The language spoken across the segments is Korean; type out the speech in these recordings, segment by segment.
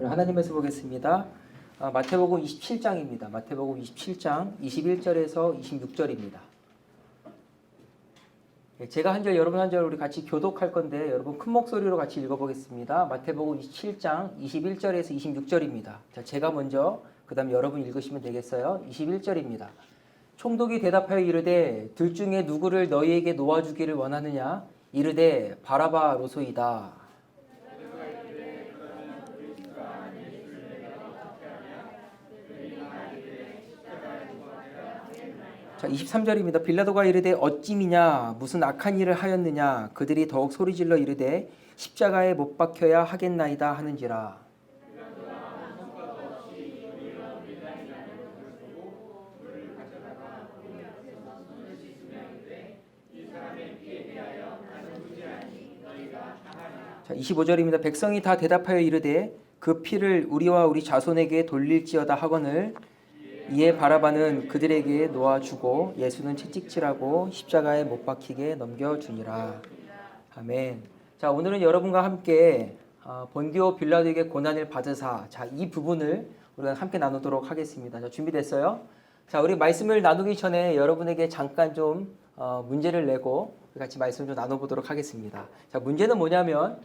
오늘 하나님 말씀 보겠습니다. 마태복음 27장입니다. 마태복음 27장 21절에서 26절입니다. 제가 한 절, 여러분 한 절 우리 같이 교독할 건데 여러분 큰 목소리로 같이 읽어보겠습니다. 마태복음 27장 21절에서 26절입니다. 자, 제가 먼저 그 다음 여러분 읽으시면 되겠어요. 21절입니다. 총독이 대답하여 이르되 들 중에 누구를 너희에게 놓아주기를 원하느냐? 이르되 바라바로소이다. 자, 23절입니다. 빌라도가 이르되 어찌미냐 무슨 악한 일을 하였느냐? 그들이 더욱 소리질러 이르되 십자가에 못 박혀야 하겠나이다 하는지라. 자, 25절입니다. 백성이 다 대답하여 이르되 그 피를 우리와 우리 자손에게 돌릴지어다 하거늘 이에 바라바는 그들에게 놓아주고 예수는 채찍질하고 십자가에 못 박히게 넘겨주니라. 아멘. 자, 오늘은 여러분과 함께 본디오 빌라도에게 고난을 받으사, 자, 이 부분을 우리가 함께 나누도록 하겠습니다. 자, 준비됐어요? 자, 우리 말씀을 나누기 전에 여러분에게 잠깐 좀 문제를 내고 같이 말씀을 좀 나눠보도록 하겠습니다. 자, 문제는 뭐냐면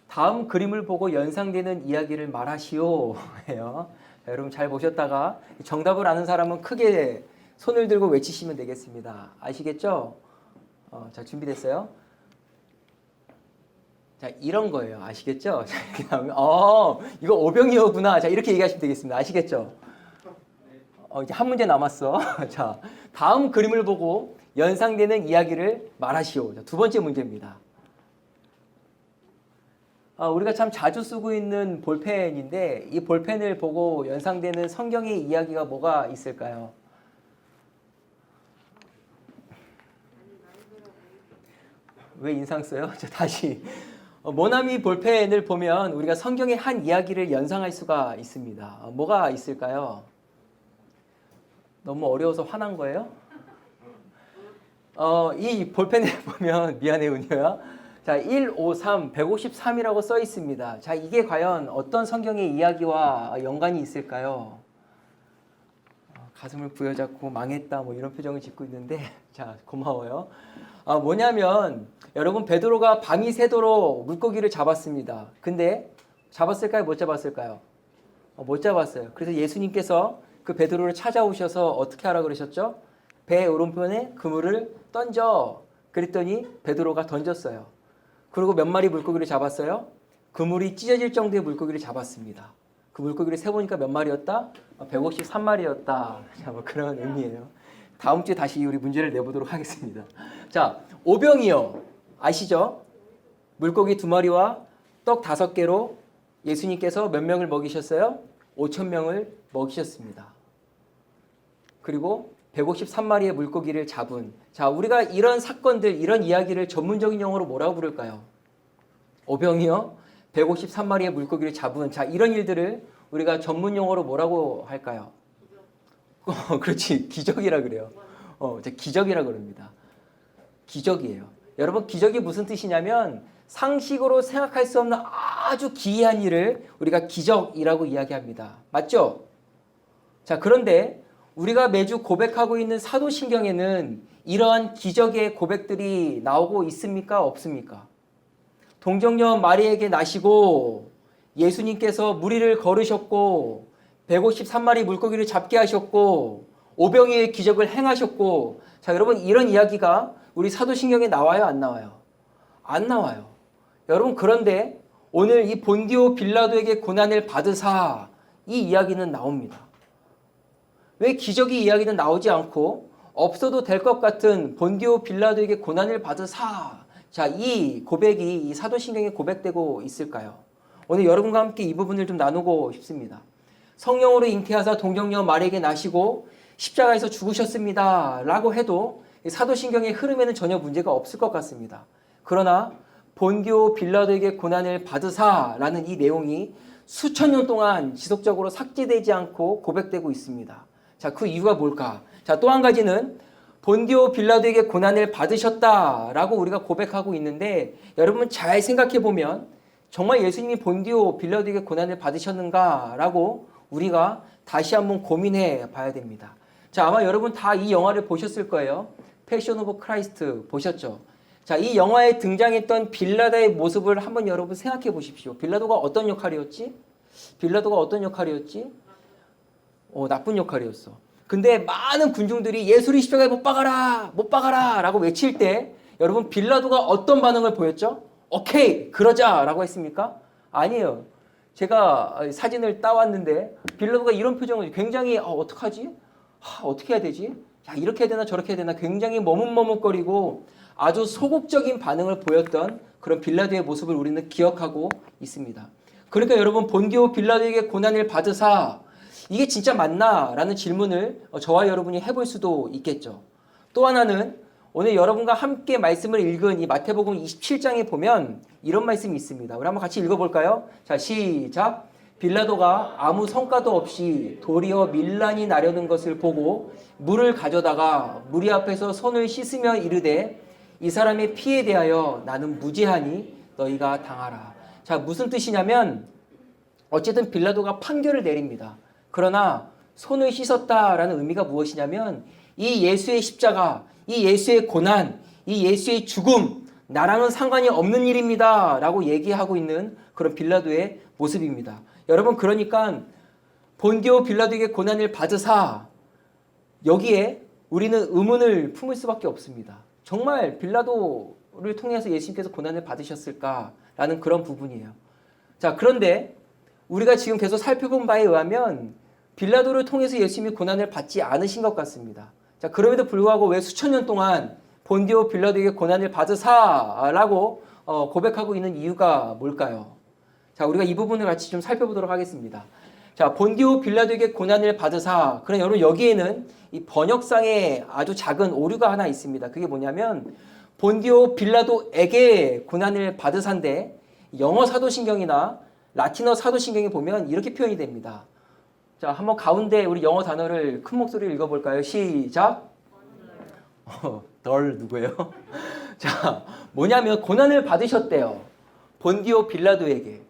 다음 그림을 보고 연상되는 이야기를 말하시오 해요. 자, 여러분 잘 보셨다가 정답을 아는 사람은 크게 손을 들고 외치시면 되겠습니다. 아시겠죠? 자, 준비됐어요? 자, 이런 거예요. 아시겠죠? 자, 이렇게 나오면 이거 오병이어구나. 자, 이렇게 얘기하시면 되겠습니다. 아시겠죠? 이제 한 문제 남았어. 자, 다음 그림을 보고 연상되는 이야기를 말하시오. 자, 두 번째 문제입니다. 우리가 참 자주 쓰고 있는 볼펜인데 이 볼펜을 보고 연상되는 성경의 이야기가 뭐가 있을까요? 왜 인상 써요? 다시 모나미 볼펜을 보면 우리가 성경의 한 이야기를 연상할 수가 있습니다. 뭐가 있을까요? 너무 어려워서 화난 거예요? 이 볼펜을 보면 미안해 은효야. 자, 153, 153이라고 써 있습니다. 자, 이게 과연 어떤 성경의 이야기와 연관이 있을까요? 가슴을 부여잡고 망했다 뭐 이런 표정을 짓고 있는데 자, 고마워요. 뭐냐면 여러분 베드로가 밤이 새도록 물고기를 잡았습니다. 근데 잡았을까요? 못 잡았을까요? 못 잡았어요. 그래서 예수님께서 그 베드로를 찾아오셔서 어떻게 하라 그러셨죠? 배 오른편에 그물을 던져. 그랬더니 베드로가 던졌어요. 그리고 몇 마리 물고기를 잡았어요? 그물이 찢어질 정도의 물고기를 잡았습니다. 그 물고기를 세보니까 몇 마리였다? 153마리였다. 자, 뭐 그런 의미예요. 다음 주에 다시 우리 문제를 내보도록 하겠습니다. 자, 오병이어 아시죠? 물고기 2마리와 떡 5개로 예수님께서 몇 명을 먹이셨어요? 5,000명을 먹이셨습니다. 그리고 153마리의 물고기를 잡은, 자, 우리가 이런 사건들, 이런 이야기를 전문적인 용어로 뭐라고 부를까요? 오병이어 153마리의 물고기를 잡은, 자, 이런 일들을 우리가 전문 용어로 뭐라고 할까요? 그렇지, 기적이라 그래요. 기적이라 그럽니다. 기적이에요. 여러분, 기적이 무슨 뜻이냐면 상식으로 생각할 수 없는 아주 기이한 일을 우리가 기적이라고 이야기합니다. 맞죠? 자, 그런데 우리가 매주 고백하고 있는 사도신경에는 이러한 기적의 고백들이 나오고 있습니까? 없습니까? 동정녀 마리에게 나시고 예수님께서 무리를 걸으셨고 153마리 물고기를 잡게 하셨고 오병이의 기적을 행하셨고, 자, 여러분 이런 이야기가 우리 사도신경에 나와요? 안 나와요? 안 나와요. 여러분, 그런데 오늘 이 본디오 빌라도에게 고난을 받으사 이 이야기는 나옵니다. 왜 기적의 이야기는 나오지 않고 없어도 될 것 같은 본디오 빌라도에게 고난을 받으사, 자, 이 고백이 이 사도신경에 고백되고 있을까요? 오늘 여러분과 함께 이 부분을 좀 나누고 싶습니다. 성령으로 잉태하사 동정녀 마리에게 나시고 십자가에서 죽으셨습니다 라고 해도 사도신경의 흐름에는 전혀 문제가 없을 것 같습니다. 그러나 본디오 빌라도에게 고난을 받으사 라는 이 내용이 수천 년 동안 지속적으로 삭제되지 않고 고백되고 있습니다. 자, 그 이유가 뭘까? 자, 또 한 가지는 본디오 빌라도에게 고난을 받으셨다라고 우리가 고백하고 있는데 여러분 잘 생각해 보면 정말 예수님이 본디오 빌라도에게 고난을 받으셨는가라고 우리가 다시 한번 고민해 봐야 됩니다. 자, 아마 여러분 다 이 영화를 보셨을 거예요. 패션 오브 크라이스트 보셨죠? 자, 이 영화에 등장했던 빌라도의 모습을 한번 여러분 생각해 보십시오. 빌라도가 어떤 역할이었지? 나쁜 역할이었어. 근데 많은 군중들이 예수를 십자가에 못 박아라 라고 외칠 때 여러분 빌라도가 어떤 반응을 보였죠? 오케이 그러자 라고 했습니까? 아니에요. 제가 사진을 따왔는데 빌라도가 이런 표정을 굉장히 어떡하지? 어떻게 해야 되지? 야, 이렇게 해야 되나 저렇게 해야 되나 굉장히 머뭇머뭇거리고 아주 소극적인 반응을 보였던 그런 빌라도의 모습을 우리는 기억하고 있습니다. 그러니까 여러분 본디오 빌라도에게 고난을 받으사 이게 진짜 맞나? 라는 질문을 저와 여러분이 해볼 수도 있겠죠. 또 하나는 오늘 여러분과 함께 말씀을 읽은 이 마태복음 27장에 보면 이런 말씀이 있습니다. 우리 한번 같이 읽어볼까요? 자, 시작. 빌라도가 아무 성과도 없이 도리어 밀란이 나려는 것을 보고 물을 가져다가 무리 앞에서 손을 씻으며 이르되 이 사람의 피에 대하여 나는 무죄하니 너희가 당하라. 자, 무슨 뜻이냐면 어쨌든 빌라도가 판결을 내립니다. 그러나 손을 씻었다라는 의미가 무엇이냐면 이 예수의 십자가, 이 예수의 고난, 이 예수의 죽음 나랑은 상관이 없는 일입니다 라고 얘기하고 있는 그런 빌라도의 모습입니다. 여러분 그러니까 본디오 빌라도에게 고난을 받으사 여기에 우리는 의문을 품을 수밖에 없습니다. 정말 빌라도를 통해서 예수님께서 고난을 받으셨을까라는 그런 부분이에요. 자, 그런데 우리가 지금 계속 살펴본 바에 의하면 빌라도를 통해서 예수님이 고난을 받지 않으신 것 같습니다. 자, 그럼에도 불구하고 왜 수천 년 동안 본디오 빌라도에게 고난을 받으사라고 고백하고 있는 이유가 뭘까요? 자, 우리가 이 부분을 같이 좀 살펴보도록 하겠습니다. 자, 본디오 빌라도에게 고난을 받으사. 그럼 여러분 여기에는 이 번역상에 아주 작은 오류가 하나 있습니다. 그게 뭐냐면 본디오 빌라도에게 고난을 받으사인데 영어 사도신경이나 라틴어 사도신경에 보면 이렇게 표현이 됩니다. 자, 한번 가운데 우리 영어 단어를 큰 목소리로 읽어볼까요? 시작. 널 누구예요? 자, 뭐냐면 고난을 받으셨대요. 본디오 빌라도에게.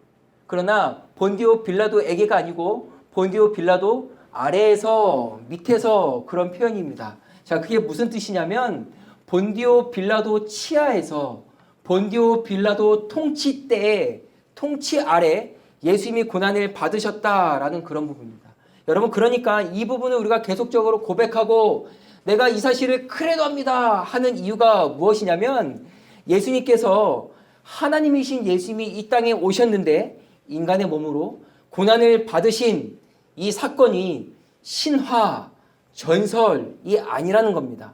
그러나 본디오 빌라도에게가 아니고 본디오 빌라도 아래에서 밑에서 그런 표현입니다. 자, 그게 무슨 뜻이냐면 본디오 빌라도 치하에서 본디오 빌라도 통치 때에 통치 아래 예수님이 고난을 받으셨다라는 그런 부분입니다. 여러분 그러니까 이 부분을 우리가 계속적으로 고백하고 내가 이 사실을 크레도합니다 하는 이유가 무엇이냐면 예수님께서 하나님이신 예수님이 이 땅에 오셨는데 인간의 몸으로 고난을 받으신 이 사건이 신화, 전설이 아니라는 겁니다.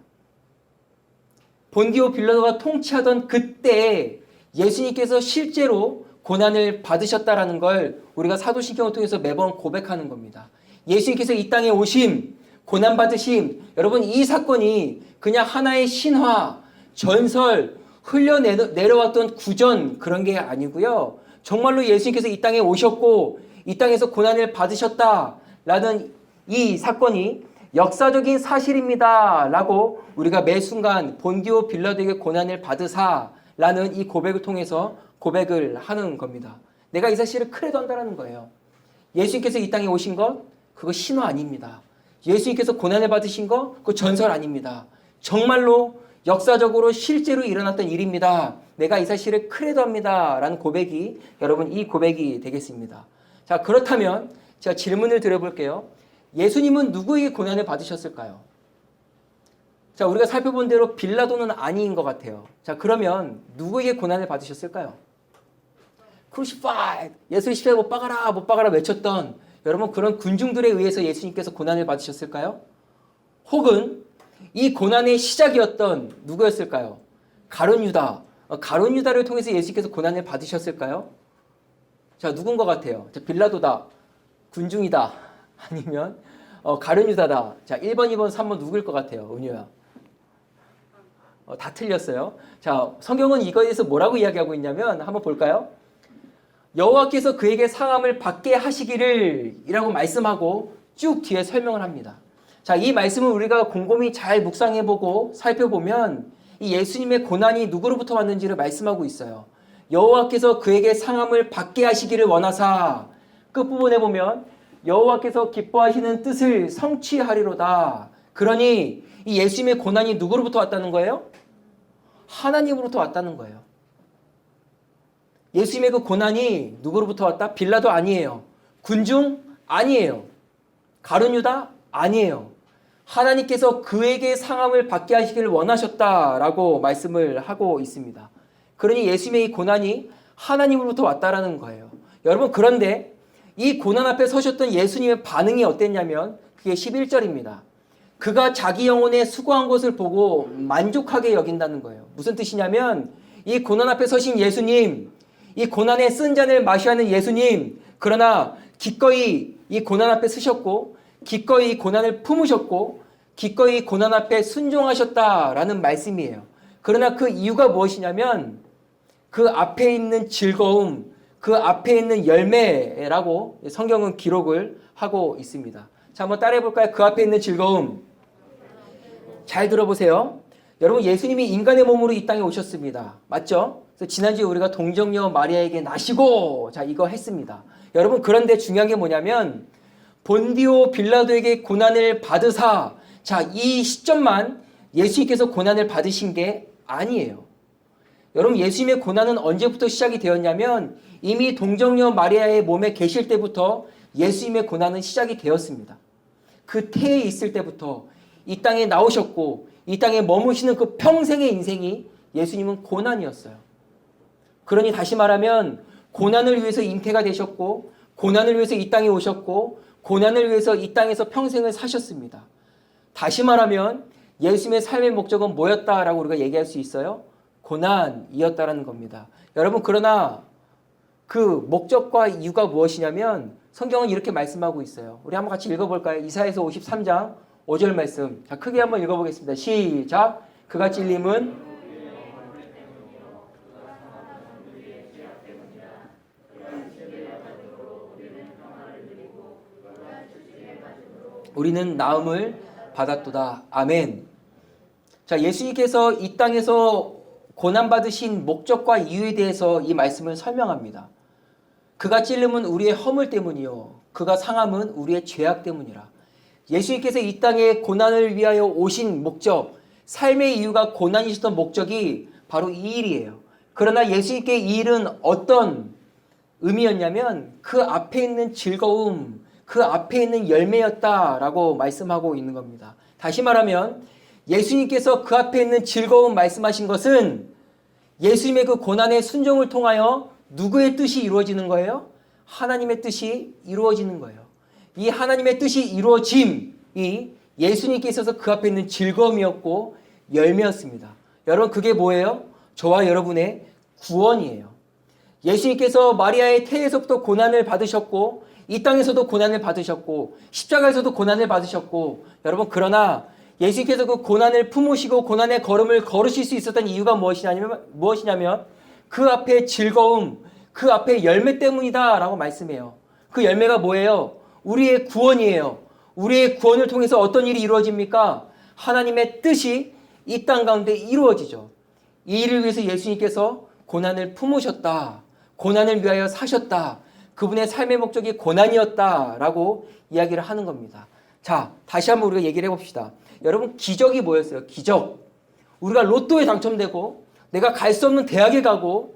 본디오 빌라도가 통치하던 그때 예수님께서 실제로 고난을 받으셨다라는 걸 우리가 사도신경을 통해서 매번 고백하는 겁니다. 예수님께서 이 땅에 오심, 고난받으심, 여러분 이 사건이 그냥 하나의 신화, 전설, 흘려내려왔던 구전 그런 게 아니고요. 정말로 예수님께서 이 땅에 오셨고 이 땅에서 고난을 받으셨다라는 이 사건이 역사적인 사실입니다 라고 우리가 매 순간 본디오 빌라도에게 고난을 받으사라는 이 고백을 통해서 고백을 하는 겁니다. 내가 이 사실을 크레도한다는 거예요. 예수님께서 이 땅에 오신 것 그거 신화 아닙니다. 예수님께서 고난을 받으신 거 그거 전설 아닙니다. 정말로 역사적으로 실제로 일어났던 일입니다. 내가 이 사실을 크레도합니다 라는 고백이 여러분 이 고백이 되겠습니다. 자, 그렇다면 제가 질문을 드려볼게요. 예수님은 누구에게 고난을 받으셨을까요? 자, 우리가 살펴본 대로 빌라도는 아닌 것 같아요. 자, 그러면 누구에게 고난을 받으셨을까요? 크루시파이드, 예수를 십자가에 못 박아라 외쳤던 여러분 그런 군중들에 의해서 예수님께서 고난을 받으셨을까요? 혹은 이 고난의 시작이었던 누구였을까요? 가룟 유다. 가룟 유다를 통해서 예수님께서 고난을 받으셨을까요? 자, 누군 것 같아요? 자, 빌라도다. 군중이다. 아니면 가룟 유다다. 자, 1번, 2번, 3번 누구일 것 같아요? 은유야. 다 틀렸어요. 자, 성경은 이거에 대해서 뭐라고 이야기하고 있냐면 한번 볼까요? 여호와께서 그에게 상함을 받게 하시기를 이라고 말씀하고 쭉 뒤에 설명을 합니다. 자, 이 말씀을 우리가 곰곰이 잘 묵상해보고 살펴보면 이 예수님의 고난이 누구로부터 왔는지를 말씀하고 있어요. 여호와께서 그에게 상함을 받게 하시기를 원하사. 끝부분에 보면 여호와께서 기뻐하시는 뜻을 성취하리로다. 그러니 이 예수님의 고난이 누구로부터 왔다는 거예요? 하나님으로부터 왔다는 거예요. 예수님의 그 고난이 누구로부터 왔다? 빌라도 아니에요. 군중 아니에요. 가룟유다 아니에요. 하나님께서 그에게 상함을 받게 하시기를 원하셨다라고 말씀을 하고 있습니다. 그러니 예수님의 이 고난이 하나님으로부터 왔다라는 거예요. 여러분, 그런데 이 고난 앞에 서셨던 예수님의 반응이 어땠냐면 그게 11절입니다. 그가 자기 영혼에 수고한 것을 보고 만족하게 여긴다는 거예요. 무슨 뜻이냐면 이 고난 앞에 서신 예수님, 이 고난의 쓴 잔을 마셔야 하는 예수님, 그러나 기꺼이 이 고난 앞에 서셨고 기꺼이 고난을 품으셨고 기꺼이 고난 앞에 순종하셨다라는 말씀이에요. 그러나 그 이유가 무엇이냐면 그 앞에 있는 즐거움, 그 앞에 있는 열매라고 성경은 기록을 하고 있습니다. 자, 한번 따라해 볼까요? 그 앞에 있는 즐거움. 잘 들어보세요. 여러분, 예수님이 인간의 몸으로 이 땅에 오셨습니다. 맞죠? 그래서 지난주에 우리가 동정녀 마리아에게 나시고, 자, 이거 했습니다. 여러분, 그런데 중요한 게 뭐냐면 본디오 빌라도에게 고난을 받으사, 자, 이 시점만 예수님께서 고난을 받으신 게 아니에요. 여러분, 예수님의 고난은 언제부터 시작이 되었냐면 이미 동정녀 마리아의 몸에 계실 때부터 예수님의 고난은 시작이 되었습니다. 그 태에 있을 때부터 이 땅에 나오셨고 이 땅에 머무시는 그 평생의 인생이 예수님은 고난이었어요. 그러니 다시 말하면 고난을 위해서 잉태가 되셨고 고난을 위해서 이 땅에 오셨고 고난을 위해서 이 땅에서 평생을 사셨습니다. 다시 말하면 예수님의 삶의 목적은 뭐였다라고 우리가 얘기할 수 있어요? 고난이었다라는 겁니다. 여러분, 그러나 그 목적과 이유가 무엇이냐면 성경은 이렇게 말씀하고 있어요. 우리 한번 같이 읽어볼까요? 이사야서 53장 5절 말씀. 자, 크게 한번 읽어보겠습니다. 시작. 그가 찔림은 우리는 나음을 받았도다. 아멘. 자, 예수님께서 이 땅에서 고난받으신 목적과 이유에 대해서 이 말씀을 설명합니다. 그가 찔림은 우리의 허물 때문이요 그가 상함은 우리의 죄악 때문이라. 예수님께서 이 땅에 고난을 위하여 오신 목적, 삶의 이유가 고난이셨던 목적이 바로 이 일이에요. 그러나 예수님께 이 일은 어떤 의미였냐면 그 앞에 있는 즐거움, 그 앞에 있는 열매였다라고 말씀하고 있는 겁니다. 다시 말하면 예수님께서 그 앞에 있는 즐거움 말씀하신 것은 예수님의 그 고난의 순종을 통하여 누구의 뜻이 이루어지는 거예요? 하나님의 뜻이 이루어지는 거예요. 이 하나님의 뜻이 이루어짐이 예수님께 있어서 그 앞에 있는 즐거움이었고 열매였습니다. 여러분, 그게 뭐예요? 저와 여러분의 구원이에요. 예수님께서 마리아의 태에서부터 고난을 받으셨고 이 땅에서도 고난을 받으셨고 십자가에서도 고난을 받으셨고 여러분, 그러나 예수님께서 그 고난을 품으시고 고난의 걸음을 걸으실 수 있었던 이유가 무엇이냐면 그 앞에 즐거움, 그 앞에 열매 때문이다 라고 말씀해요. 그 열매가 뭐예요? 우리의 구원이에요. 우리의 구원을 통해서 어떤 일이 이루어집니까? 하나님의 뜻이 이 땅 가운데 이루어지죠. 이 일을 위해서 예수님께서 고난을 품으셨다. 고난을 위하여 사셨다. 그분의 삶의 목적이 고난이었다라고 이야기를 하는 겁니다. 자, 다시 한번 우리가 얘기를 해봅시다. 여러분, 기적이 뭐였어요? 기적. 우리가 로또에 당첨되고 내가 갈 수 없는 대학에 가고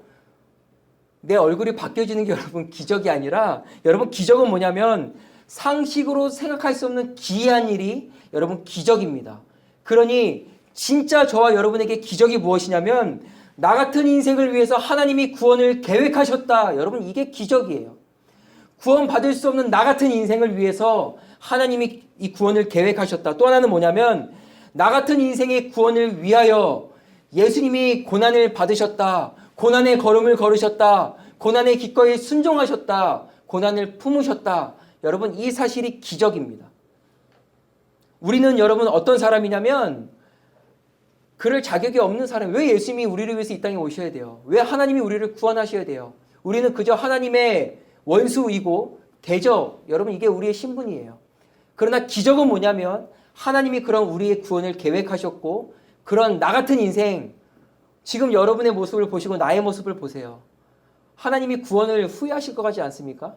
내 얼굴이 바뀌어지는 게 여러분 기적이 아니라, 여러분, 기적은 뭐냐면 상식으로 생각할 수 없는 기이한 일이 여러분 기적입니다. 그러니 진짜 저와 여러분에게 기적이 무엇이냐면 나 같은 인생을 위해서 하나님이 구원을 계획하셨다. 여러분, 이게 기적이에요. 구원받을 수 없는 나 같은 인생을 위해서 하나님이 이 구원을 계획하셨다. 또 하나는 뭐냐면 나 같은 인생의 구원을 위하여 예수님이 고난을 받으셨다. 고난의 걸음을 걸으셨다. 고난에 기꺼이 순종하셨다. 고난을 품으셨다. 여러분, 이 사실이 기적입니다. 우리는 여러분 어떤 사람이냐면 그럴 자격이 없는 사람. 왜 예수님이 우리를 위해서 이 땅에 오셔야 돼요? 왜 하나님이 우리를 구원하셔야 돼요? 우리는 그저 하나님의 원수이고 대적. 여러분, 이게 우리의 신분이에요. 그러나 기적은 뭐냐면 하나님이 그런 우리의 구원을 계획하셨고 그런 나 같은 인생, 지금 여러분의 모습을 보시고 나의 모습을 보세요. 하나님이 구원을 후회하실 것 같지 않습니까?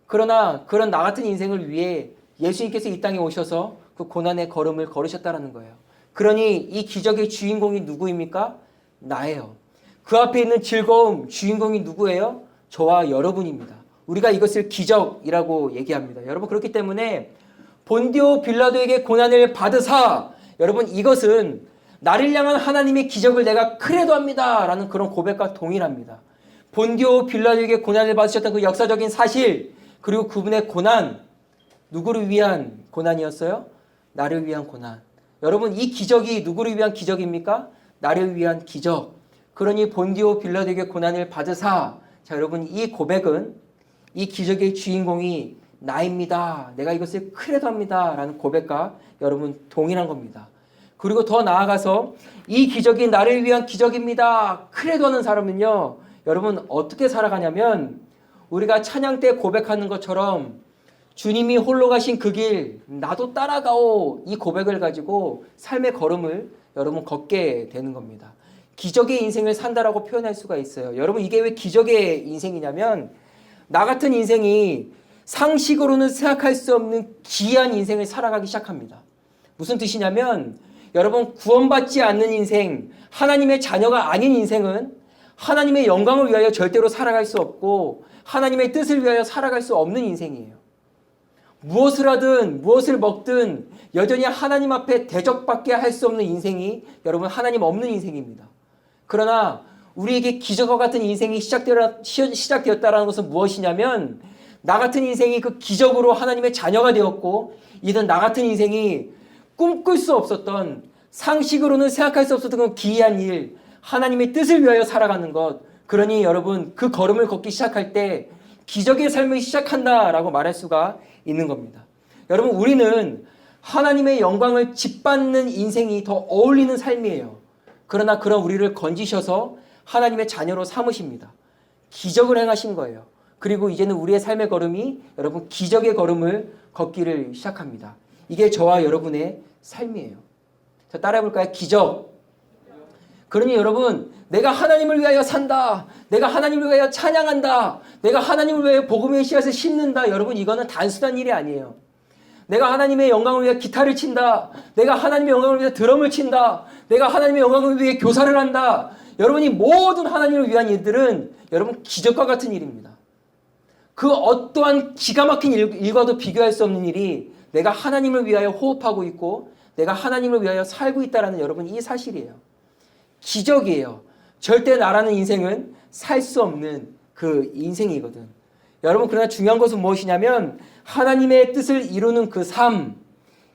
그러나 그런 나 같은 인생을 위해 예수님께서 이 땅에 오셔서 그 고난의 걸음을 걸으셨다는 거예요. 그러니 이 기적의 주인공이 누구입니까? 나예요. 그 앞에 있는 즐거움 주인공이 누구예요? 저와 여러분입니다. 우리가 이것을 기적이라고 얘기합니다. 여러분, 그렇기 때문에 본디오 빌라도에게 고난을 받으사, 여러분, 이것은 나를 향한 하나님의 기적을 내가 크레도합니다 라는 그런 고백과 동일합니다. 본디오 빌라도에게 고난을 받으셨던 그 역사적인 사실, 그리고 그분의 고난, 누구를 위한 고난이었어요? 나를 위한 고난. 여러분, 이 기적이 누구를 위한 기적입니까? 나를 위한 기적. 그러니 본디오 빌라도에게 고난을 받으사, 자, 여러분, 이 고백은 이 기적의 주인공이 나입니다. 내가 이것을 크레도합니다 라는 고백과 여러분 동일한 겁니다. 그리고 더 나아가서 이 기적이 나를 위한 기적입니다. 크레도하는 사람은요, 여러분 어떻게 살아가냐면 우리가 찬양 때 고백하는 것처럼 주님이 홀로 가신 그 길 나도 따라가오, 이 고백을 가지고 삶의 걸음을 여러분 걷게 되는 겁니다. 기적의 인생을 산다라고 표현할 수가 있어요. 여러분, 이게 왜 기적의 인생이냐면 나 같은 인생이 상식으로는 생각할 수 없는 기이한 인생을 살아가기 시작합니다. 무슨 뜻이냐면 여러분, 구원받지 않는 인생, 하나님의 자녀가 아닌 인생은 하나님의 영광을 위하여 절대로 살아갈 수 없고 하나님의 뜻을 위하여 살아갈 수 없는 인생이에요. 무엇을 하든 무엇을 먹든 여전히 하나님 앞에 대적밖에 할 수 없는 인생이 여러분 하나님 없는 인생입니다. 그러나 우리에게 기적과 같은 인생이 시작되었다는 것은 무엇이냐면 나 같은 인생이 그 기적으로 하나님의 자녀가 되었고, 이든 나 같은 인생이 꿈꿀 수 없었던, 상식으로는 생각할 수 없었던 그 기이한 일, 하나님의 뜻을 위하여 살아가는 것. 그러니 여러분, 그 걸음을 걷기 시작할 때 기적의 삶을 시작한다라고 말할 수가 있는 겁니다. 여러분, 우리는 하나님의 영광을 짓밟는 인생이 더 어울리는 삶이에요. 그러나 그런 우리를 건지셔서 하나님의 자녀로 삼으십니다. 기적을 행하신 거예요. 그리고 이제는 우리의 삶의 걸음이 여러분 기적의 걸음을 걷기를 시작합니다. 이게 저와 여러분의 삶이에요. 자, 따라해 볼까요? 기적. 그러니 여러분, 내가 하나님을 위하여 산다. 내가 하나님을 위하여 찬양한다. 내가 하나님을 위하여 복음의 씨앗을 심는다. 여러분, 이거는 단순한 일이 아니에요. 내가 하나님의 영광을 위해 기타를 친다. 내가 하나님의 영광을 위해 드럼을 친다. 내가 하나님의 영광을 위해 교사를 한다. 여러분이 모든 하나님을 위한 일들은 여러분 기적과 같은 일입니다. 그 어떠한 기가 막힌 일과도 비교할 수 없는 일이 내가 하나님을 위하여 호흡하고 있고 내가 하나님을 위하여 살고 있다는 여러분 이 사실이에요. 기적이에요. 절대 나라는 인생은 살 수 없는 그 인생이거든. 여러분, 그러나 중요한 것은 무엇이냐면 하나님의 뜻을 이루는 그 삶,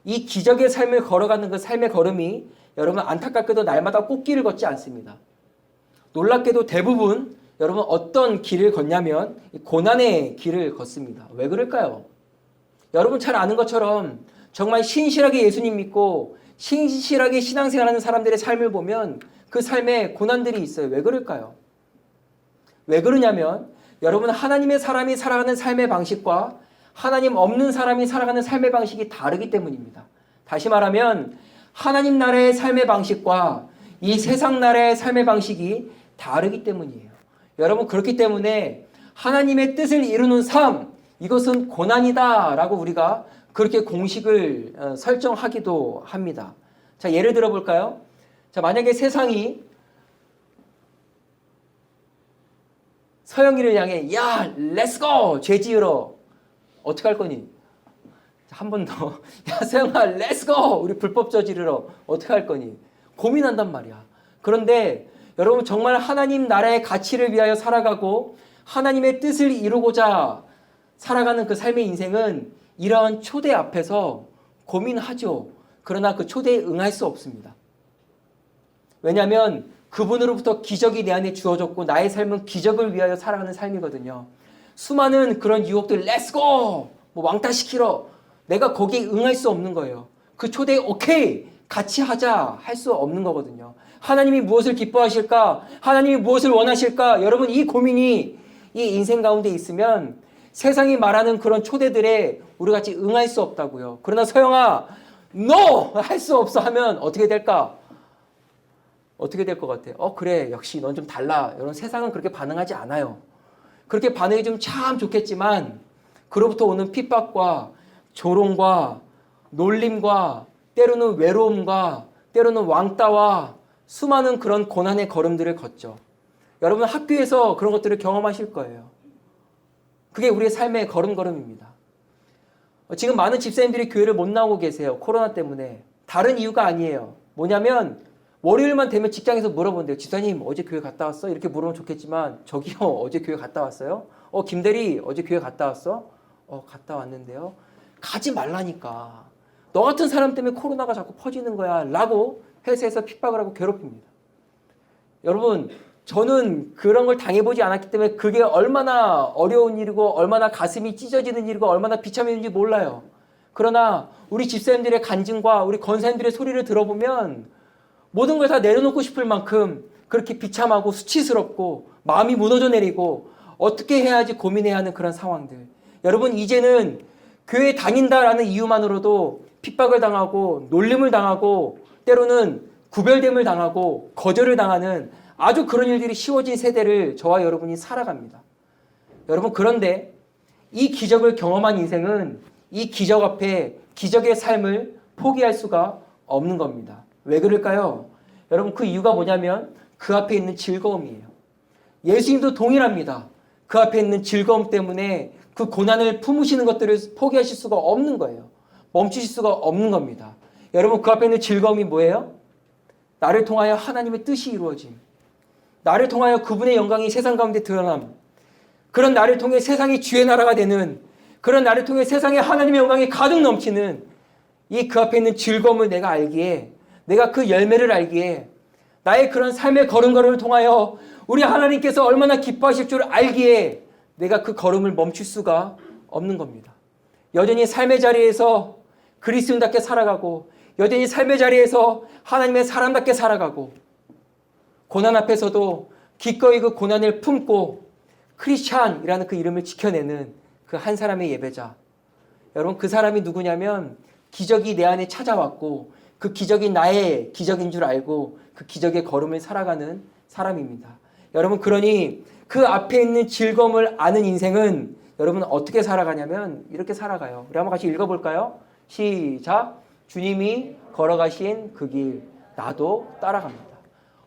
이 기적의 삶을 걸어가는 그 삶의 걸음이 여러분 안타깝게도 날마다 꽃길을 걷지 않습니다. 놀랍게도 대부분 여러분 어떤 길을 걷냐면 고난의 길을 걷습니다. 왜 그럴까요? 여러분 잘 아는 것처럼 정말 신실하게 예수님 믿고 신실하게 신앙생활하는 사람들의 삶을 보면 그 삶에 고난들이 있어요. 왜 그럴까요? 왜 그러냐면 여러분 하나님의 사람이 살아가는 삶의 방식과 하나님 없는 사람이 살아가는 삶의 방식이 다르기 때문입니다. 다시 말하면 하나님 나라의 삶의 방식과 이 세상 나라의 삶의 방식이 다르기 때문이에요. 여러분, 그렇기 때문에 하나님의 뜻을 이루는 삶, 이것은 고난이다 라고 우리가 그렇게 공식을 설정하기도 합니다. 자, 예를 들어 볼까요? 자, 만약에 세상이 서영이를 향해 야, 렛츠고! 죄 지으러. 어떻게 할 거니? 한 번 더. 야, 서영아, 렛츠고! 우리 불법 저지르러. 어떻게 할 거니? 고민한단 말이야. 그런데 여러분 정말 하나님 나라의 가치를 위하여 살아가고 하나님의 뜻을 이루고자 살아가는 그 삶의 인생은 이러한 초대 앞에서 고민하죠. 그러나 그 초대에 응할 수 없습니다. 왜냐하면 그분으로부터 기적이 내 안에 주어졌고 나의 삶은 기적을 위하여 살아가는 삶이거든요. 수많은 그런 유혹들 렛츠고! 뭐 왕따시키러 내가 거기에 응할 수 없는 거예요. 그 초대에 오케이! 같이 하자 할 수 없는 거거든요. 하나님이 무엇을 기뻐하실까? 하나님이 무엇을 원하실까? 여러분 이 고민이 이 인생 가운데 있으면 세상이 말하는 그런 초대들에 우리 같이 응할 수 없다고요. 그러나 서영아, NO! 할 수 없어 하면 어떻게 될까? 어떻게 될 것 같아? 그래, 역시 넌 좀 달라. 여러분 세상은 그렇게 반응하지 않아요. 그렇게 반응해주면 참 좋겠지만 그로부터 오는 핍박과 조롱과 놀림과 때로는 외로움과 때로는 왕따와 수많은 그런 고난의 걸음들을 걷죠. 여러분 학교에서 그런 것들을 경험하실 거예요. 그게 우리의 삶의 걸음걸음입니다. 지금 많은 집사님들이 교회를 못 나오고 계세요. 코로나 때문에. 다른 이유가 아니에요. 뭐냐면 월요일만 되면 직장에서 물어본대요. 집사님 어제 교회 갔다 왔어? 이렇게 물으면 좋겠지만 저기요 어제 교회 갔다 왔어요? 김대리 어제 교회 갔다 왔어? 갔다 왔는데요. 가지 말라니까. 너 같은 사람 때문에 코로나가 자꾸 퍼지는 거야 라고 회사에서 핍박을 하고 괴롭힙니다. 여러분 저는 그런 걸 당해보지 않았기 때문에 그게 얼마나 어려운 일이고 얼마나 가슴이 찢어지는 일이고 얼마나 비참했는지 몰라요. 그러나 우리 집사님들의 간증과 우리 권사님들의 소리를 들어보면 모든 걸 다 내려놓고 싶을 만큼 그렇게 비참하고 수치스럽고 마음이 무너져 내리고 어떻게 해야지 고민해야 하는 그런 상황들. 여러분 이제는 교회 다닌다라는 이유만으로도 핍박을 당하고 놀림을 당하고 때로는 구별됨을 당하고 거절을 당하는 아주 그런 일들이 쉬워진 세대를 저와 여러분이 살아갑니다. 여러분 그런데 이 기적을 경험한 인생은 이 기적 앞에 기적의 삶을 포기할 수가 없는 겁니다. 왜 그럴까요? 여러분 그 이유가 뭐냐면 그 앞에 있는 즐거움이에요. 예수님도 동일합니다. 그 앞에 있는 즐거움 때문에 그 고난을 품으시는 것들을 포기하실 수가 없는 거예요. 멈추실 수가 없는 겁니다. 여러분 그 앞에 있는 즐거움이 뭐예요? 나를 통하여 하나님의 뜻이 이루어짐. 나를 통하여 그분의 영광이 세상 가운데 드러남. 그런 나를 통해 세상이 주의 나라가 되는 그런 나를 통해 세상에 하나님의 영광이 가득 넘치는 이 그 앞에 있는 즐거움을 내가 알기에 내가 그 열매를 알기에 나의 그런 삶의 걸음걸음을 통하여 우리 하나님께서 얼마나 기뻐하실 줄 알기에 내가 그 걸음을 멈출 수가 없는 겁니다. 여전히 삶의 자리에서 그리스도인답게 살아가고 여전히 삶의 자리에서 하나님의 사람답게 살아가고 고난 앞에서도 기꺼이 그 고난을 품고 크리스찬이라는 그 이름을 지켜내는 그 한 사람의 예배자. 여러분 그 사람이 누구냐면 기적이 내 안에 찾아왔고 그 기적이 나의 기적인 줄 알고 그 기적의 걸음을 살아가는 사람입니다. 여러분 그러니 그 앞에 있는 즐거움을 아는 인생은 여러분 어떻게 살아가냐면 이렇게 살아가요. 우리 한번 같이 읽어볼까요? 시작. 주님이 걸어가신 그 길 나도 따라갑니다.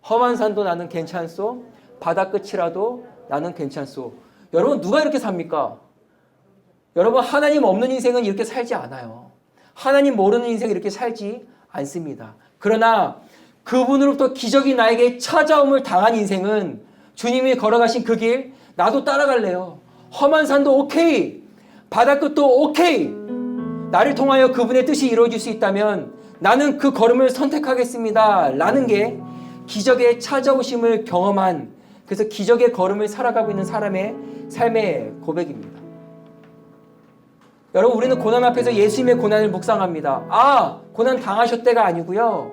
험한 산도 나는 괜찮소. 바다 끝이라도 나는 괜찮소. 여러분 누가 이렇게 삽니까? 여러분 하나님 없는 인생은 이렇게 살지 않아요. 하나님 모르는 인생은 이렇게 살지 않습니다. 그러나 그분으로부터 기적이 나에게 찾아옴을 당한 인생은 주님이 걸어가신 그 길 나도 따라갈래요. 험한 산도 오케이. 바다 끝도 오케이. 나를 통하여 그분의 뜻이 이루어질 수 있다면 나는 그 걸음을 선택하겠습니다. 라는 게 기적의 찾아오심을 경험한 그래서 기적의 걸음을 살아가고 있는 사람의 삶의 고백입니다. 여러분 우리는 고난 앞에서 예수님의 고난을 묵상합니다. 고난 당하셨대가 아니고요.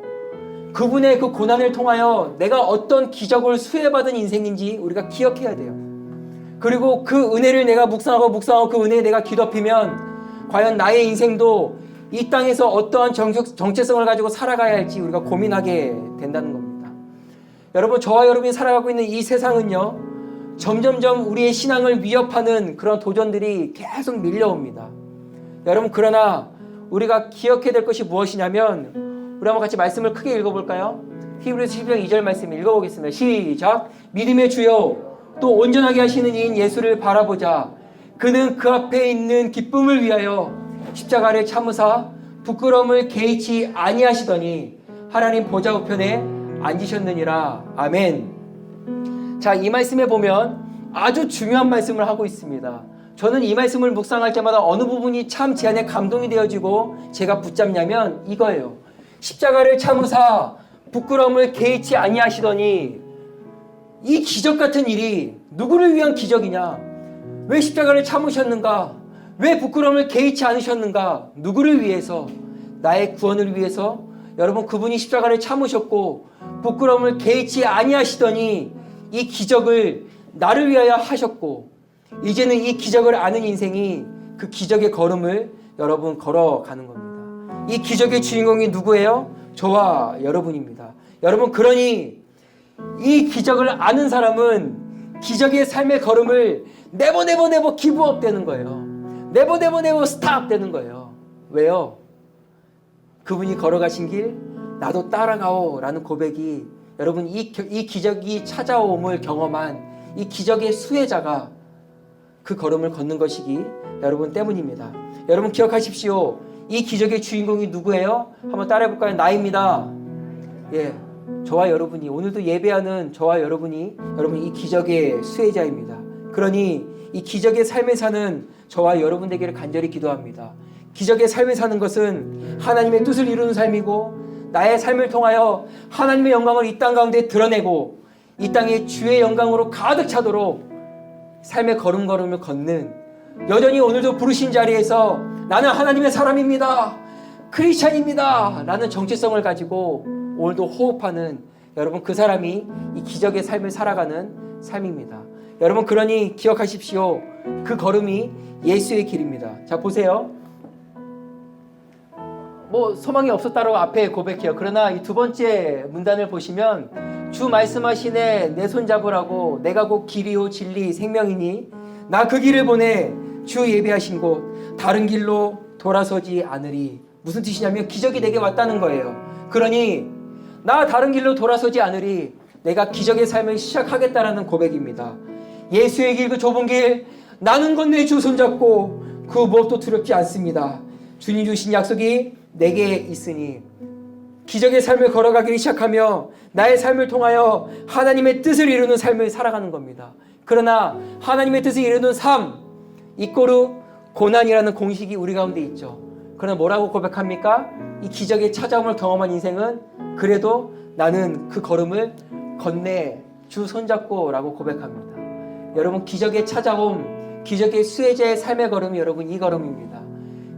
그분의 그 고난을 통하여 내가 어떤 기적을 수혜받은 인생인지 우리가 기억해야 돼요. 그리고 그 은혜를 내가 묵상하고 그 은혜에 내가 뒤덮이면 과연 나의 인생도 이 땅에서 어떠한 정체성을 가지고 살아가야 할지 우리가 고민하게 된다는 겁니다. 여러분 저와 여러분이 살아가고 있는 이 세상은요. 점점점 우리의 신앙을 위협하는 그런 도전들이 계속 밀려옵니다. 여러분 그러나 우리가 기억해야 될 것이 무엇이냐면 우리 한번 같이 말씀을 크게 읽어볼까요? 히브리서 12장 2절 말씀 읽어보겠습니다. 시작. 믿음의 주여 또 온전하게 하시는 이인 예수를 바라보자. 그는 그 앞에 있는 기쁨을 위하여 십자가를 참으사 부끄러움을 개의치 아니하시더니 하나님 보좌 우편에 앉으셨느니라. 아멘. 자, 이 말씀에 보면 아주 중요한 말씀을 하고 있습니다. 저는 이 말씀을 묵상할 때마다 어느 부분이 참 제 안에 감동이 되어지고 제가 붙잡냐면 이거예요. 십자가를 참으사 부끄러움을 개의치 아니하시더니 이 기적 같은 일이 누구를 위한 기적이냐? 왜 십자가를 참으셨는가? 왜 부끄러움을 개의치 않으셨는가? 누구를 위해서? 나의 구원을 위해서? 여러분 그분이 십자가를 참으셨고 부끄러움을 개의치 아니하시더니 이 기적을 나를 위하여 하셨고 이제는 이 기적을 아는 인생이 그 기적의 걸음을 여러분 걸어가는 겁니다. 이 기적의 주인공이 누구예요? 저와 여러분입니다. 여러분 그러니 이 기적을 아는 사람은 기적의 삶의 걸음을 네버 네버 네버 기브업 되는 거예요. 네버 네버 네버 스탑 되는 거예요. 왜요? 그분이 걸어가신 길 나도 따라가오 라는 고백이, 여러분 이 기적이 찾아옴을 경험한 이 기적의 수혜자가 그 걸음을 걷는 것이기 여러분 때문입니다. 여러분 기억하십시오. 이 기적의 주인공이 누구예요? 한번 따라해볼까요? 나입니다. 예, 저와 여러분이, 오늘도 예배하는 저와 여러분이 여러분 이 기적의 수혜자입니다. 그러니 이 기적의 삶을 사는 저와 여러분 되기를 간절히 기도합니다. 기적의 삶을 사는 것은 하나님의 뜻을 이루는 삶이고, 나의 삶을 통하여 하나님의 영광을 이 땅 가운데 드러내고 이 땅에 주의 영광으로 가득 차도록 삶의 걸음걸음을 걷는, 여전히 오늘도 부르신 자리에서 나는 하나님의 사람입니다, 크리스찬입니다 라는 정체성을 가지고 오늘도 호흡하는 여러분, 그 사람이 이 기적의 삶을 살아가는 삶입니다. 여러분 그러니 기억하십시오. 그 걸음이 예수의 길입니다. 자 보세요. 뭐 소망이 없었다고 앞에 고백해요. 그러나 이 두 번째 문단을 보시면 주 말씀하시네 내 손잡으라고 내가 곧 길이요 진리 생명이니 나 그 길을 보내 주 예비하신 곳 다른 길로 돌아서지 않으리. 무슨 뜻이냐면 기적이 내게 왔다는 거예요. 그러니 나 다른 길로 돌아서지 않으리. 내가 기적의 삶을 시작하겠다라는 고백입니다. 예수의 길, 그 좁은 길 나는 건네 주 손잡고 그 무엇도 두렵지 않습니다. 주님 주신 약속이 내게 있으니 기적의 삶을 걸어가기 시작하며 나의 삶을 통하여 하나님의 뜻을 이루는 삶을 살아가는 겁니다. 그러나 하나님의 뜻을 이루는 삶 이꼬르 고난이라는 공식이 우리 가운데 있죠. 그러나 뭐라고 고백합니까? 이 기적의 찾아옴을 경험한 인생은 그래도 나는 그 걸음을 건네 주 손잡고 라고 고백합니다. 여러분 기적의 찾아옴, 기적의 수혜자의 삶의 걸음이 여러분 이 걸음입니다.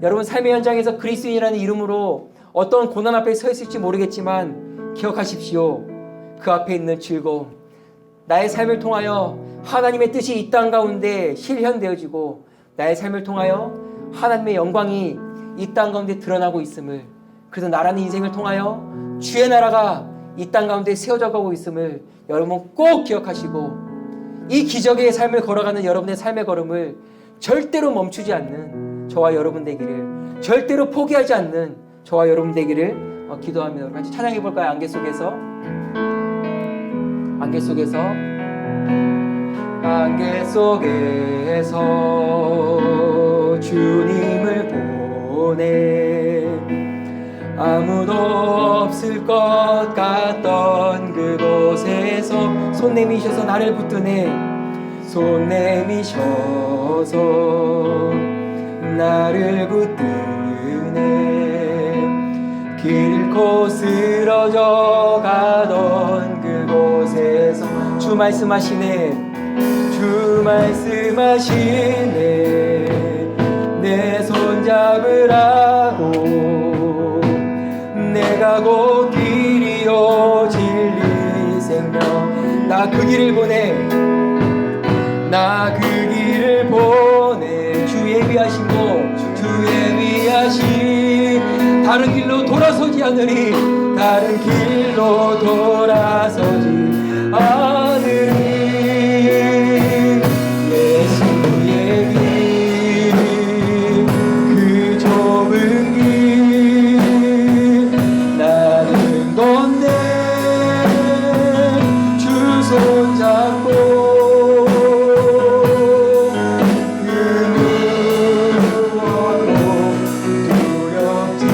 여러분 삶의 현장에서 그리스도인이라는 이름으로 어떤 고난 앞에 서 있을지 모르겠지만 기억하십시오. 그 앞에 있는 즐거움, 나의 삶을 통하여 하나님의 뜻이 이 땅 가운데 실현되어지고 나의 삶을 통하여 하나님의 영광이 이 땅 가운데 드러나고 있음을, 그래서 나라는 인생을 통하여 주의 나라가 이 땅 가운데 세워져 가고 있음을 여러분 꼭 기억하시고 이 기적의 삶을 걸어가는 여러분의 삶의 걸음을 절대로 멈추지 않는 저와 여러분 되기를, 절대로 포기하지 않는 저와 여러분 되기를 기도합니다. 같이 찬양해 볼까요? 안개 속에서, 안개 속에서, 안개 속에서 주님을 보내 아무도 없을 것 같던 그곳에서 손 내미셔서 나를 붙드네, 손 내미셔서 나를 붙드네, 길고 쓰러져 가던 그곳에서 주 말씀하시네, 주 말씀하시네 내 손 잡으라고 내가 곧 길이요 진리 생명 나 그 길을 보내, 나 그 길을 보내 주 예비하신 곳, 주 예비하신 다른 길로 돌아서지 않으리, 다른 길로 돌아서지 않으리. 예수의 길 그 좁은 길 나는 건네 주 손잡고 그 무엇도 두렵지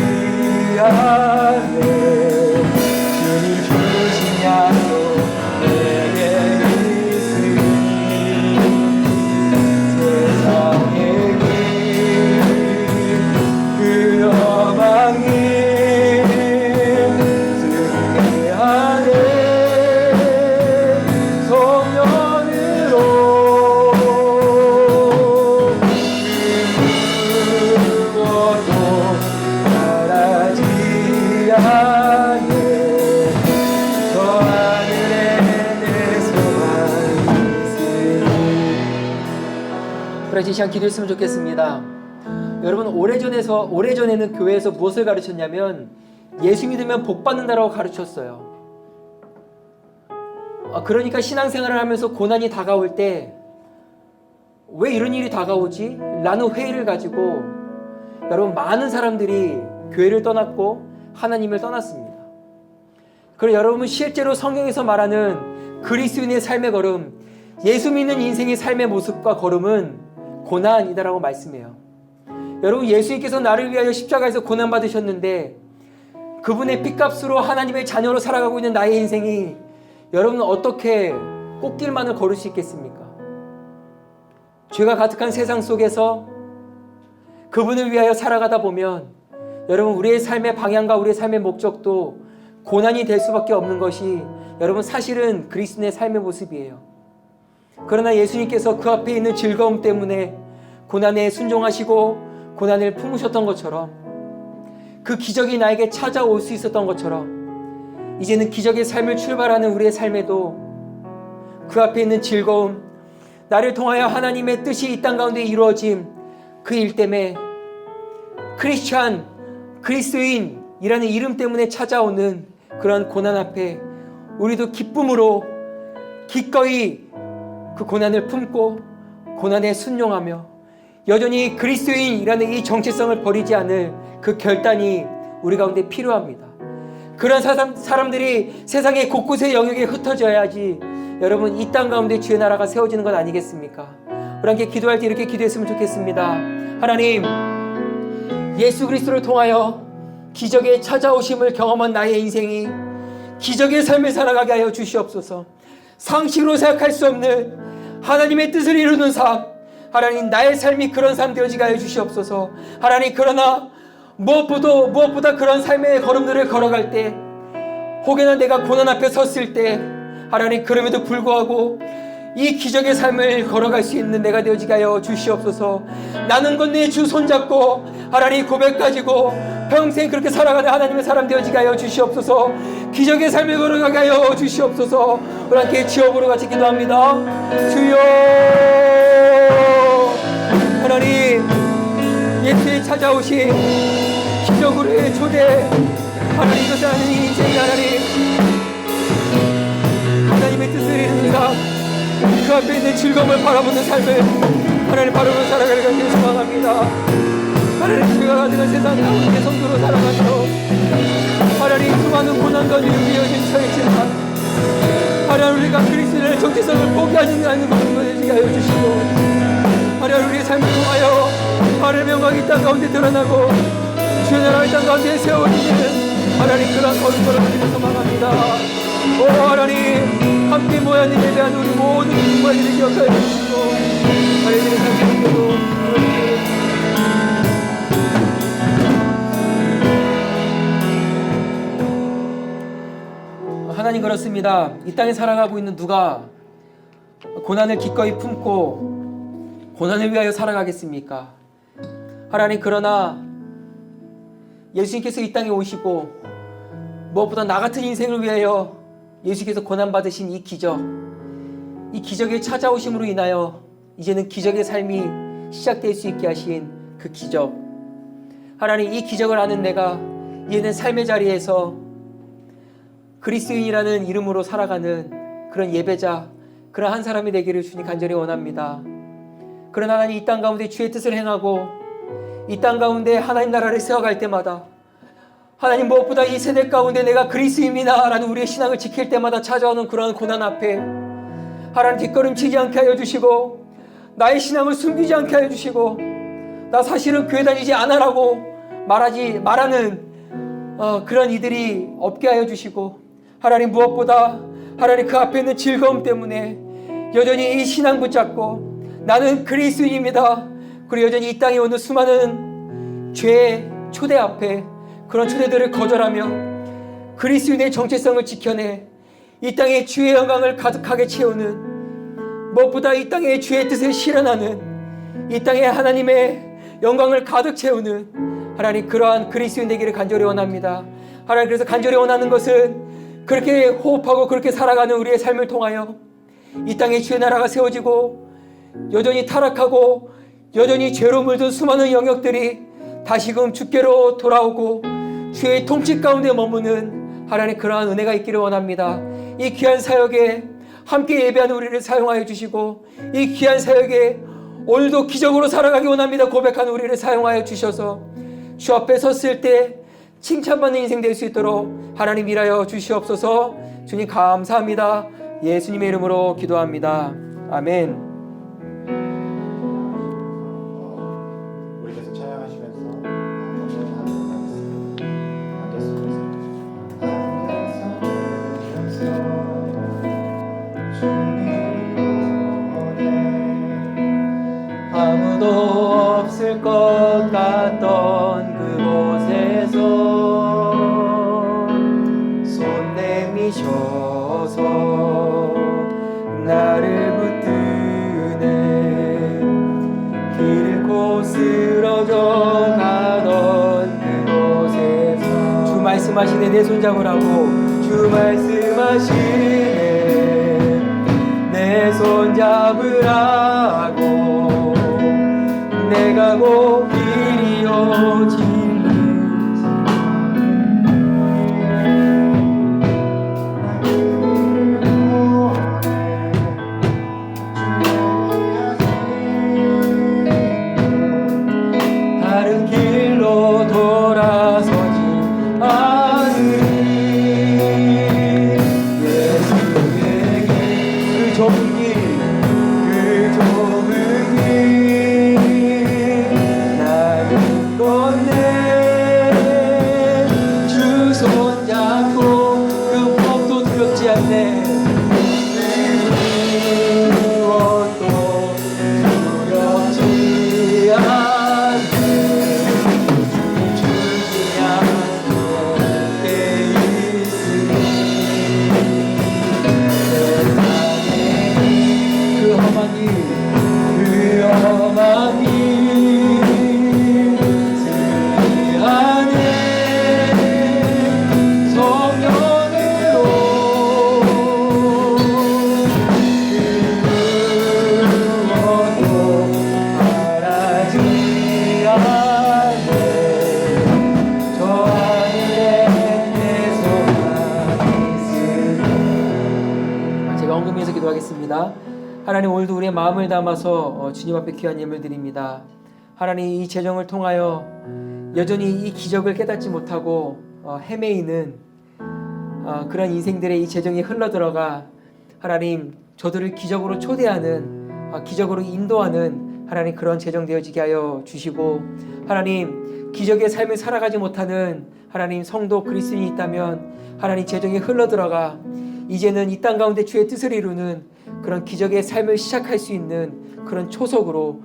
않네. 주님 주신 약속 내게 있으니 세상의 길 그 험한 길 승리하네 성령으로 그 무엇도 바라지 않네. 저 하늘에 내 소망이 있으니. 그래 이 시간 기도했으면 좋겠습니다. 여러분 오래전에는 교회에서 무엇을 가르쳤냐면 예수 믿으면 복 받는다라고 가르쳤어요. 그러니까 신앙생활을 하면서 고난이 다가올 때 왜 이런 일이 다가오지? 라는 회의를 가지고 여러분 많은 사람들이 교회를 떠났고 하나님을 떠났습니다. 그리고 여러분은 실제로 성경에서 말하는 그리스도인의 삶의 걸음, 예수 믿는 인생의 삶의 모습과 걸음은 고난이다라고 말씀해요. 여러분, 예수님께서 나를 위하여 십자가에서 고난 받으셨는데 그분의 핏값으로 하나님의 자녀로 살아가고 있는 나의 인생이 여러분은 어떻게 꽃길만을 걸을 수 있겠습니까? 죄가 가득한 세상 속에서 그분을 위하여 살아가다 보면 여러분, 우리의 삶의 방향과 우리의 삶의 목적도 고난이 될 수밖에 없는 것이 여러분 사실은 그리스도의 삶의 모습이에요. 그러나 예수님께서 그 앞에 있는 즐거움 때문에 고난에 순종하시고 고난을 품으셨던 것처럼, 그 기적이 나에게 찾아올 수 있었던 것처럼, 이제는 기적의 삶을 출발하는 우리의 삶에도 그 앞에 있는 즐거움, 나를 통하여 하나님의 뜻이 이 땅 가운데 이루어짐, 그 일 때문에 크리스찬, 그리스도인이라는 이름 때문에 찾아오는 그런 고난 앞에 우리도 기쁨으로 기꺼이 그 고난을 품고 고난에 순종하며 여전히 그리스도인이라는 이 정체성을 버리지 않을 그 결단이 우리 가운데 필요합니다. 그런 사람들이 세상의 곳곳의 영역에 흩어져야지 여러분 이 땅 가운데 주의 나라가 세워지는 것 아니겠습니까? 우리 함께 기도할 때 이렇게 기도했으면 좋겠습니다. 하나님, 예수 그리스도를 통하여 기적의 찾아오심을 경험한 나의 인생이 기적의 삶을 살아가게 하여 주시옵소서. 상식으로 생각할 수 없는 하나님의 뜻을 이루는 삶, 하나님, 나의 삶이 그런 삶 되어지게 하여 주시옵소서. 하나님, 그러나 무엇보다 그런 삶의 걸음들을 걸어갈 때, 혹여나 내가 고난 앞에 섰을 때, 하나님, 그럼에도 불구하고 이 기적의 삶을 걸어갈 수 있는 내가 되어지게 하여 주시옵소서. 나는 건네 주 손잡고 하나님 고백 가지고 평생 그렇게 살아가는 하나님의 사람 되어지게 하여 주시옵소서. 기적의 삶을 걸어가게 하여 주시옵소서. 우리 함께 지업으로 같이 기도합니다. 주여, 하나님, 예수의 찾아오신 기적으로의 초대, 하나님, 이것을 하는 이 인생이 하나님의 뜻을 이루는 삶, 그 앞에 있는 즐거움을 바라보는 삶을 하나님 바라보는 살아가는 것을 소망합니다. 하나님, 죄가 가득한 세상 가운데 성도로 살아가며 하나님, 수많은 고난과 위험이 처했지만 하나님, 우리가 그리스도의 정체성을 포기하지 않는 것을 보여주게 하여 주시고, 하나님, 우리의 삶을 통하여 하나님의 영광이 이 땅 가운데 드러나고 주의 나라가 이 땅 가운데 세워지는 하나님, 그런 걸음걸음을 소망합니다. 오 하나님, 함께 모여 있는 예배한 우리 모든 공부하기를 기억하여 주시고, 하나님의 상태에도 하나님, 그렇습니다. 이 땅에 살아가고 있는 누가 고난을 기꺼이 품고 고난을 위하여 살아가겠습니까? 하나님, 그러나 예수님께서 이 땅에 오시고 무엇보다 나 같은 인생을 위하여 예수께서 고난받으신 이 기적의 찾아오심으로 인하여 이제는 기적의 삶이 시작될 수 있게 하신 그 기적, 하나님, 이 기적을 아는 내가 이제는 삶의 자리에서 그리스도인이라는 이름으로 살아가는 그런 예배자, 그런 한 사람이 되기를 주님 간절히 원합니다. 그러나 하나님, 이 땅 가운데 주의 뜻을 행하고 이 땅 가운데 하나님 나라를 세워갈 때마다 하나님, 무엇보다 이 세대 가운데 내가 그리스도입니다 라는 우리의 신앙을 지킬 때마다 찾아오는 그러한 고난 앞에 하나님, 뒷걸음치지 않게 하여 주시고 나의 신앙을 숨기지 않게 하여 주시고 나 사실은 교회 다니지 않아라고 말하는 그런 이들이 없게 하여 주시고, 하나님, 무엇보다 하나님 그 앞에 있는 즐거움 때문에 여전히 이 신앙 붙잡고 나는 그리스도인입니다, 그리고 여전히 이 땅에 오는 수많은 죄의 초대 앞에 그런 초대들을 거절하며 그리스도인의 정체성을 지켜내 이 땅에 주의 영광을 가득하게 채우는, 무엇보다 이 땅에 주의 뜻을 실현하는, 이 땅에 하나님의 영광을 가득 채우는 하나님, 그러한 그리스도인 되기를 간절히 원합니다. 하나님, 그래서 간절히 원하는 것은 그렇게 호흡하고 그렇게 살아가는 우리의 삶을 통하여 이 땅에 주의 나라가 세워지고 여전히 타락하고 여전히 죄로 물든 수많은 영역들이 다시금 주께로 돌아오고 주의 통치 가운데 머무는 하나님, 그러한 은혜가 있기를 원합니다. 이 귀한 사역에 함께 예배하는 우리를 사용하여 주시고 이 귀한 사역에 오늘도 기적으로 살아가기 원합니다 고백하는 우리를 사용하여 주셔서 주 앞에 섰을 때 칭찬받는 인생 될 수 있도록 하나님 일하여 주시옵소서. 주님 감사합니다. 예수님의 이름으로 기도합니다. 아멘. 우리 계속 찬양하시면서 하겠습니다. 아무도 없을 것 같던 그곳에서 손 내미셔서 나를 붙드네. 길 잃고 쓰러져 가던 그곳에서 주 말씀하시네. 내 손잡으라고 주 말씀하시네. 내 손잡으라고 내가 곧 길이요 진리 다른 길로 돌아서지 않으리. 예수의 길 그 좁은 길 그 좁은 길 주 손잡고 그 무엇도 두렵지 않네. 무엇도 두렵지 않네. 주지 않고 내 있으니 세상에 그 험한 길 그 험한 길 기도하겠습니다. 하나님 오늘도 우리의 마음을 담아서 주님 앞에 귀한 예물 드립니다. 하나님 이 재정을 통하여 여전히 이 기적을 깨닫지 못하고 헤매이는 그런 인생들의 이 재정이 흘러들어가 하나님 저들을 기적으로 초대하는 기적으로 인도하는 하나님 그런 재정 되어지게 하여 주시고 하나님 기적의 삶을 살아가지 못하는 하나님 성도 그리스도인이 있다면 하나님 재정이 흘러들어가 이제는 이 땅 가운데 주의 뜻을 이루는 그런 기적의 삶을 시작할 수 있는 그런 초석으로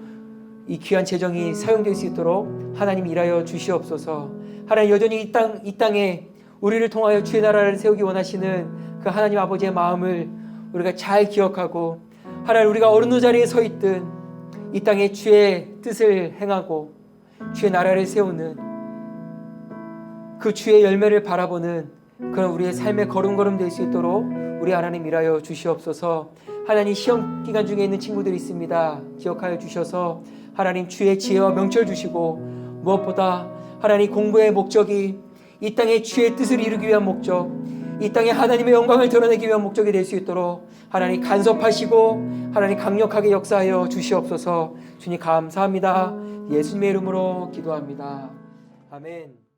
이 귀한 재정이 사용될 수 있도록 하나님 일하여 주시옵소서. 하나님 여전히 이 땅에 우리를 통하여 주의 나라를 세우기 원하시는 그 하나님 아버지의 마음을 우리가 잘 기억하고 하나님 우리가 어느 자리에 서 있든 이 땅에 주의 뜻을 행하고 주의 나라를 세우는 그 주의 열매를 바라보는 그런 우리의 삶의 걸음걸음 될 수 있도록 우리 하나님 일하여 주시옵소서. 하나님 시험 기간 중에 있는 친구들이 있습니다. 기억하여 주셔서 하나님 주의 지혜와 명철 주시고 무엇보다 하나님 공부의 목적이 이 땅에 주의 뜻을 이루기 위한 목적, 이 땅에 하나님의 영광을 드러내기 위한 목적이 될 수 있도록 하나님 간섭하시고 하나님 강력하게 역사하여 주시옵소서. 주님 감사합니다. 예수님의 이름으로 기도합니다. 아멘.